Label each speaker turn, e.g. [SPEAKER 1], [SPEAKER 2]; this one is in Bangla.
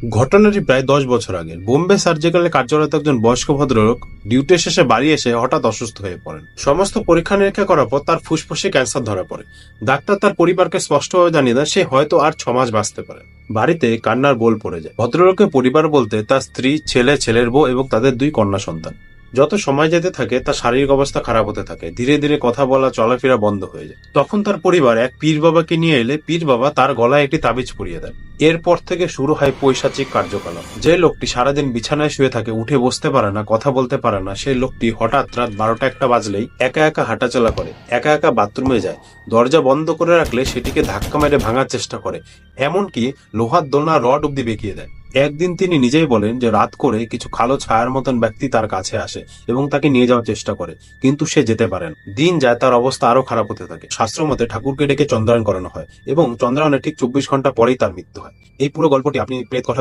[SPEAKER 1] ঘটনাটি প্রায় 10 বছর আগের। বোম্বে সার্জিক্যালে কার্যরত একজন বয়স্ক ভদ্রলোক ডিউটি শেষে বাড়ি এসে হঠাৎ অসুস্থ হয়ে পড়েন। সমস্ত পরীক্ষা নিরীক্ষা করার পর তার ফুসফুসে ক্যান্সার ধরা পড়ে। ডাক্তার তার পরিবারকে স্পষ্টভাবে জানিয়ে দেন সে হয়তো আর 6 মাস বাঁচতে পারে। বাড়িতে কান্নার বোল পড়ে যায়। ভদ্রলোকের পরিবার বলতে তার স্ত্রী, ছেলে, ছেলের বউ এবং তাদের 2 কন্যা সন্তান। যত সময় যেতে থাকে তার শারীরিক অবস্থা খারাপ হতে থাকে। ধীরে ধীরে কথা বলা, চলাফেরা বন্ধ হয়ে যায়। তখন তার পরিবার এক পীর বাবাকে নিয়ে এলে পীর বাবা তার গলায় একটি তাবিজ পরিয়ে দেন। এরপর থেকে শুরু হয় পৈশাচিক কার্যকলাপ। যে লোকটি সারাদিন বিছানায় শুয়ে থাকে, উঠে বসতে পারে না, কথা বলতে পারে না, সেই লোকটি হঠাৎ রাত 12টা-1টা বাজলেই একা একা হাঁটাচলা করে, একা একা বাথরুমে যায়, দরজা বন্ধ করে রাখলে সেটিকে ধাক্কা মেরে ভাঙার চেষ্টা করে, এমনকি লোহার দোলনা রড অব্দি বেঁকিয়ে দেয়। একদিন তিনি নিজেই বলেন যে রাত করে কিছু কালো ছায়ার মতন ব্যক্তি তার কাছে আসে এবং তাকে নিয়ে যাওয়ার চেষ্টা করে, কিন্তু সে যেতে পারে না। দিন যায়, তার অবস্থা আরো খারাপ হতে থাকে। শাস্ত্র মতে ঠাকুরকে ডেকে চন্দ্রায়ণ করানো হয় এবং চন্দ্রায়ণের ঠিক 24 ঘন্টা পরেই তার মৃত্যু হয়। এই পুরো গল্পটি আপনি প্রেত কথা